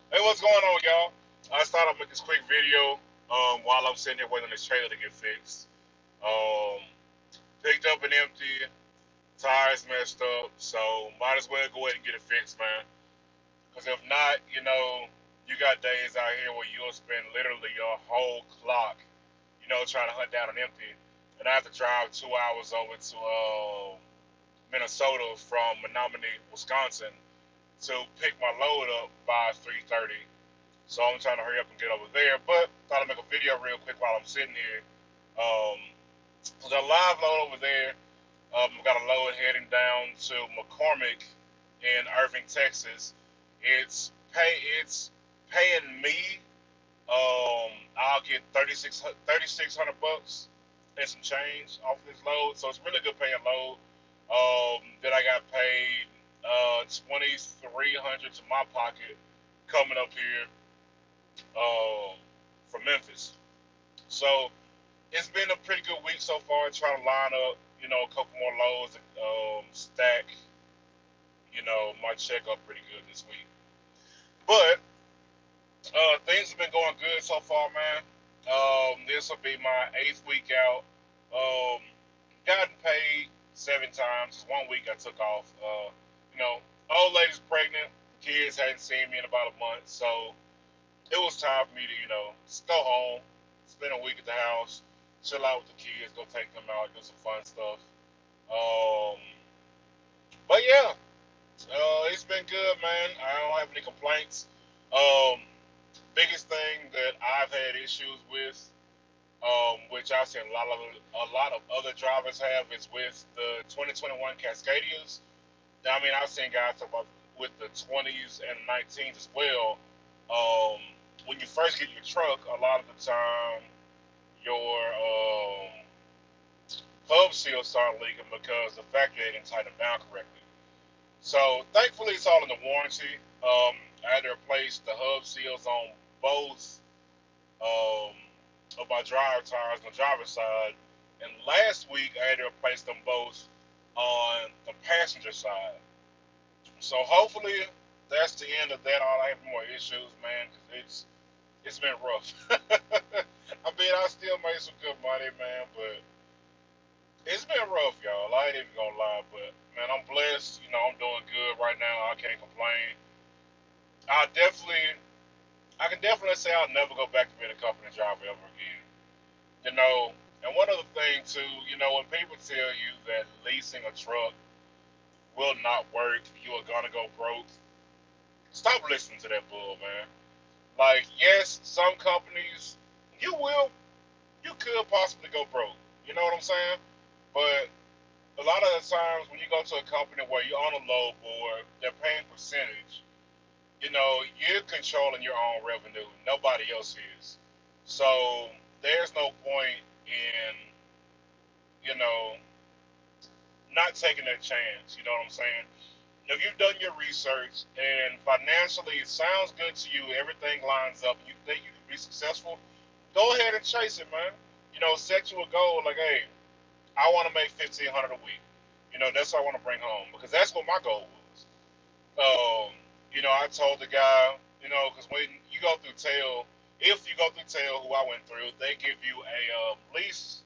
Hey, what's going on, y'all? I just thought I'd make this quick video while I'm sitting here waiting on this trailer to get fixed. Um, Picked up an empty, tires messed up, so might as well go ahead and get it fixed, man. Because if not, you got days out here where you'll spend literally your whole clock, trying to hunt down an empty. And I have to drive 2 hours over to Minnesota from Menominee, Wisconsin to pick my load up by 3:30. So I'm trying to hurry up and get over there. But thought I'd make a video real quick while I'm sitting here. Um, so the live load over there, I've got a load heading down to McCormick in Irving, Texas. It's paying me. I'll get 3,600 bucks and some change off this load. So it's a really good paying load. Then I got paid 2,300 to my pocket coming up here from Memphis. So it's been a pretty good week so far. Trying to line up, a couple more loads and stack, my check up pretty good this week. But things have been going good so far, man. This will be my eighth week out. Um, Gotten paid 7 times. One week I took off. Old lady's pregnant. Kids hadn't seen me in about a month, so it was time for me to, just go home, spend a week at the house, chill out with the kids, go take them out, do some fun stuff. Um, but yeah, it's been good, man. I don't have any complaints. Um, Biggest thing that I've had issues with, which I've seen a lot of other drivers have, is with the 2021 Cascadias. I mean, I've seen guys talk about with the 20s and 19s as well. Um, when you first get your truck, a lot of the time your hub seals start leaking because the factory didn't tighten them down correctly. So thankfully, it's all in the warranty. I had to replace the hub seals on both um, of my driver tires on the driver's side, and last week I had to replace them both on the passenger side. So hopefully that's the end of that. All I have more issues, man, because it's been rough. I mean, I still made some good money, man, but it's been rough, y'all. I ain't even gonna lie, but man, I'm blessed. I'm doing good right now. I can't complain. I definitely, I can definitely say I'll never go back to being a company driver ever again. You know, and one other thing too, when people tell you that leasing a truck will not work, you are gonna go broke. Stop listening to that bull, man. Like, yes, some companies you will, you could possibly go broke. You know what I'm saying? But a lot of the times when you go to a company where you're on a load board, they're paying percentage. You're controlling your own revenue. Nobody else is. So there's no point in, you know, not taking that chance. You know what I'm saying? If you've done your research and financially it sounds good to you, everything lines up, you think you can be successful, go ahead and chase it, man. Set you a goal like, hey, I want to make 1,500 a week. That's what I want to bring home because that's what my goal was. I told the guy, because when you go through tail, if you go through tail, who I went through, they give you a lease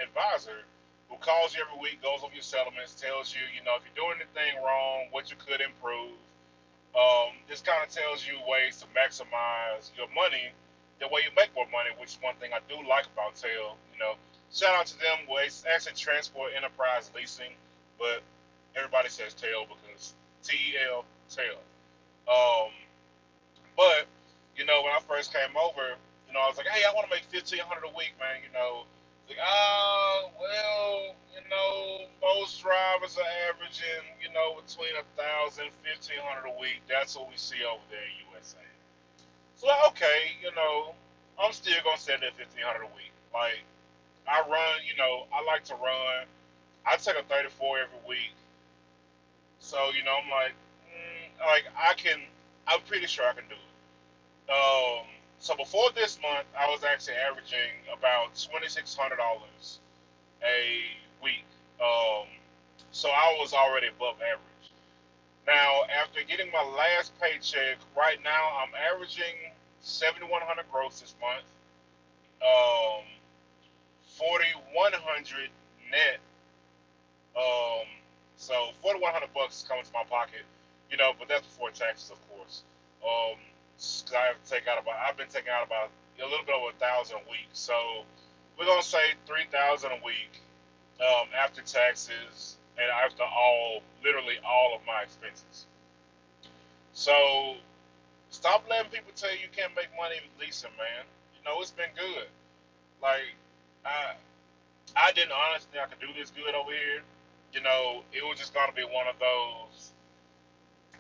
advisor who calls you every week, goes over your settlements, tells you, if you're doing anything wrong, what you could improve. This kind of tells you ways to maximize your money, the way you make more money, which is one thing I do like about tail. Shout out to them. Well, it's actually Transport Enterprise Leasing, but everybody says tail because TEL, tail. Um, but when I first came over, I was like, hey, I want to make 1,500 a week, man. Like, well, most drivers are averaging, between 1,000 1,500 a week. That's what we see over there in USA. So like, okay, I'm still gonna send it 1,500 a week. Like I run, I like to run. I take a 34 every week. So I'm like I can. I'm pretty sure I can do it. So before this month, I was actually averaging about $2,600 a week. Um, so I was already above average. Now, after getting my last paycheck, right now I'm averaging 7,100 gross this month, 4,100 net. Um, so 4,100 bucks is coming to my pocket, but that's before taxes, of course. Um, I have to take out about I've been taking out about a little bit over 1,000 a week. So we're gonna say 3,000 a week after taxes and after literally all of my expenses. So stop letting people tell you can't make money leasing, man. It's been good. Like I I didn't honestly think I could do this good over here. It was just gonna be one of those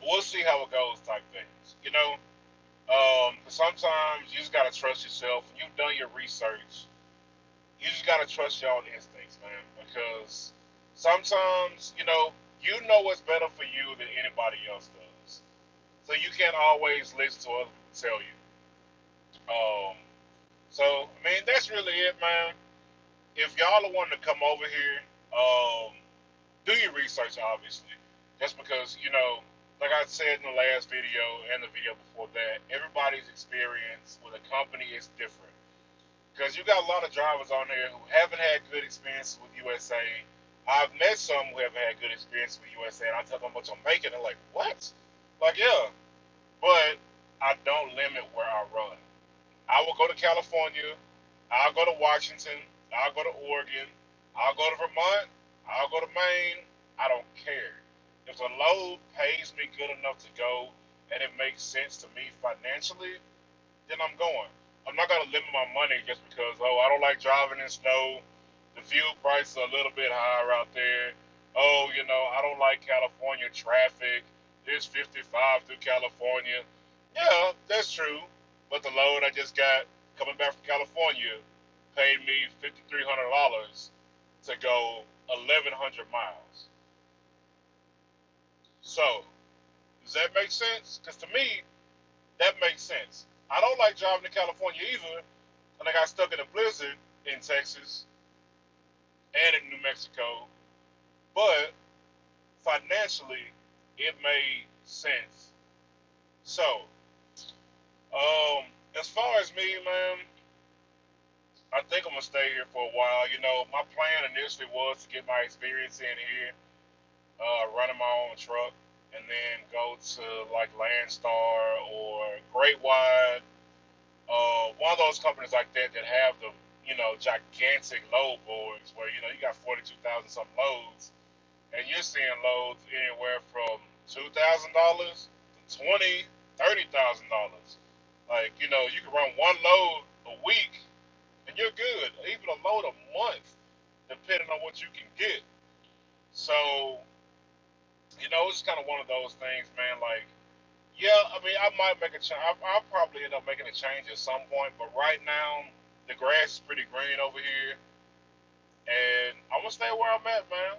we'll see how it goes type things. 'Cause sometimes you just gotta trust yourself. When you've done your research, you just gotta trust your own instincts, man. Because sometimes, you know what's better for you than anybody else does. So you can't always listen to other people tell you. Um, so I mean that's really it, man. If y'all are wanting to come over here, do your research, obviously. Just because, like I said in the last video and the video before that, everybody's experience with a company is different. Because you got a lot of drivers on there who haven't had good experiences with USA. I've met some who haven't had good experience with USA, and I tell them how much I'm making. They're like, what? Like, yeah. But I don't limit where I run. I will go to California. I'll go to Washington. I'll go to Oregon. I'll go to Vermont. I'll go to Maine. I don't care. If the load pays me good enough to go and it makes sense to me financially, then I'm going. I'm not going to limit my money just because, I don't like driving in snow. The fuel prices are a little bit higher out there. I don't like California traffic. It's 55 through California. Yeah, that's true. But the load I just got coming back from California paid me $5,300 to go 1,100 miles. So, does that make sense? Because to me, that makes sense. I don't like driving to California either, and I got stuck in a blizzard in Texas and in New Mexico. But financially, it made sense. So, as far as me, man, I think I'm gonna stay here for a while. My plan initially was to get my experience in here, running my own truck, and then go to like Landstar or Great Wide, one of those companies like that have the gigantic load boards where you got 42,000 some loads, and you're seeing loads anywhere from $2,000 to $20,000, $30,000. Like you can run one load a week and you're good, even a load a month, depending on what you can get. So it's kind of one of those things, man. Like, yeah, I mean, I might make a change. I'll probably end up making a change at some point, but right now the grass is pretty green over here, and I'm gonna stay where I'm at, man.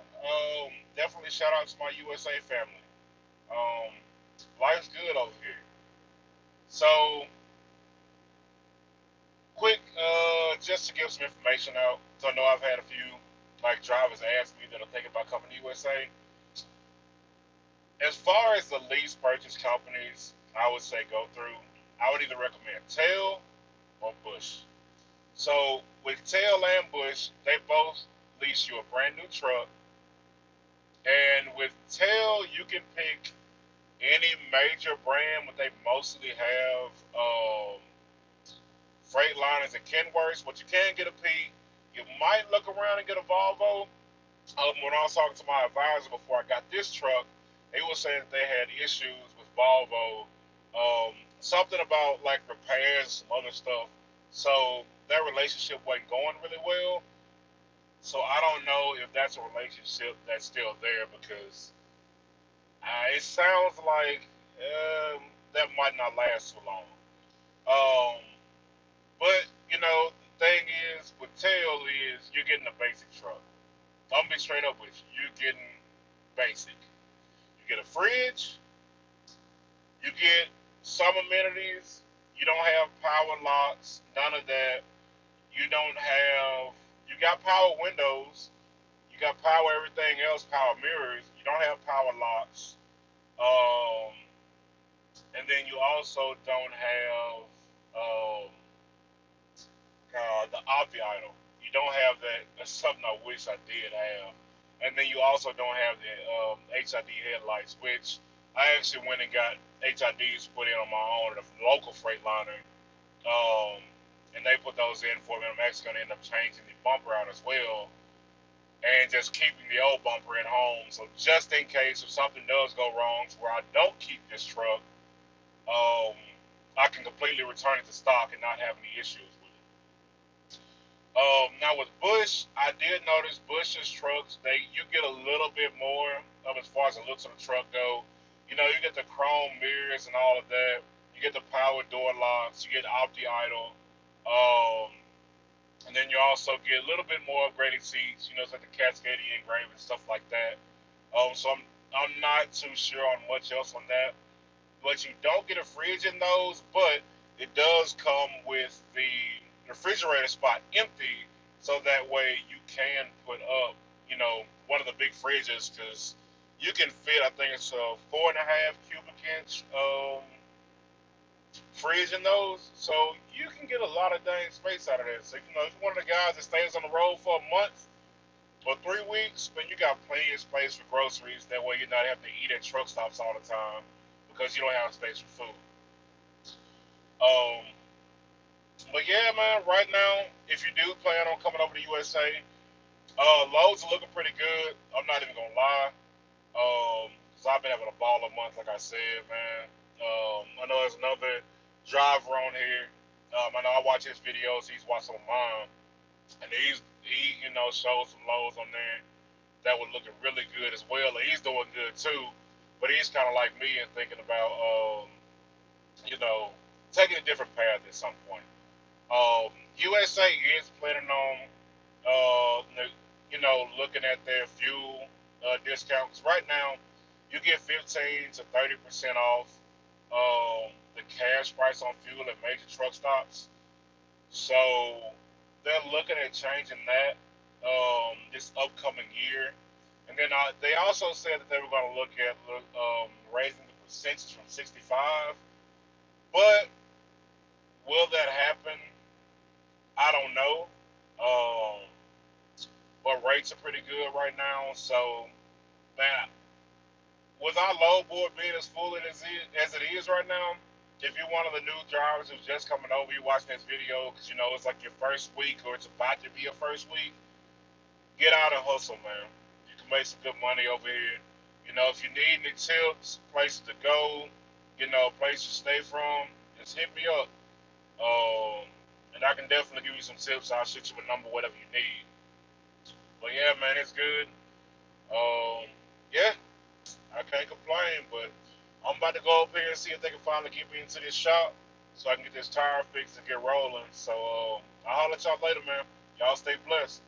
Definitely shout out to my USA family. Um, Life's good over here. So, quick, just to give some information out. So I know I've had a few like drivers ask me that are thinking about coming to USA. As far as the lease purchase companies, I would say go through. I would either recommend Tail or Bush. So with Tail and Bush, they both lease you a brand new truck, and with Tail you can pick any major brand, but they mostly have Freightliners and Kenworths. But you can get a P. You might look around and get a Volvo. When I was talking to my advisor before I got this truck, they were saying that they had issues with Volvo, something about like repairs, some other stuff. So that relationship wasn't going really well. So I don't know if that's a relationship that's still there because it sounds like that might not last too long. Um, but the thing is with Tail is you're getting a basic truck. I'm gonna be straight up with you. You're getting basic. You get a fridge. You get some amenities. You don't have power locks. None of that. You don't have. You got power windows. You got power everything else. Power mirrors. You don't have power locks. Um, and then you also don't have um, the Opti idle. You don't have that. That's something I wish I did have. And then you also don't have the HID headlights, which I actually went and got HIDs put in on my own at a local Freightliner. Um, and they put those in for me. I'm actually going to end up changing the bumper out as well and just keeping the old bumper in home. So just in case if something does go wrong to where I don't keep this truck, um, I can completely return it to stock and not have any issues with it. Now with Bush, I did notice Bush's trucks. You get a little bit more of as far as the looks of the truck go. You know, you get the chrome mirrors and all of that. You get the power door locks. You get opti idle, and then you also get a little bit more upgraded seats. You know, it's like the Cascadia engraving and stuff like that. So I'm not too sure on much else on that. But you don't get a fridge in those, but it does come with the refrigerator spot empty, so that way you can put up, you know, one of the big fridges because you can fit, I think it's a 4.5 cubic inch fridge in those, so you can get a lot of dang space out of that. So you know, if you're one of the guys that stays on the road for a month or 3 weeks, then you got plenty of space for groceries. That way you're not having to eat at truck stops all the time because you don't have space for food. Um, but yeah, man, right now, if you do plan on coming over to USA, loads are looking pretty good. I'm not even gonna lie. So I've been having a baller month, like I said, man. I know there's another driver on here. I know I watch his videos. He's watching mine, and he you know shows some loads on there that were looking really good as well. And he's doing good too, but he's kind of like me and thinking about you know taking a different path at some point. USA is planning on you know looking at their fuel discounts. Right now, you get 15 to 30% off the cash price on fuel at major truck stops. So they're looking at changing that this upcoming year. And then they also said that they were going to look at raising the percentage from 65. But will that happen? I don't know. Um, but rates are pretty good right now. So, man, with our load board being as full as it is right now, if you're one of the new drivers who's just coming over, you're watching this video because you know it's like your first week or it's about to be your first week, get out and hustle, man. You can make some good money over here. You know, if you need any tips, places to go, you know, places to stay from, just hit me up. Um, and I can definitely give you some tips. I'll shoot you a number, whatever you need. But yeah, man, it's good. Um, yeah, I can't complain, but I'm about to go up here and see if they can finally get me into this shop so I can get this tire fixed and get rolling. So I'll holler at y'all later, man. Y'all stay blessed.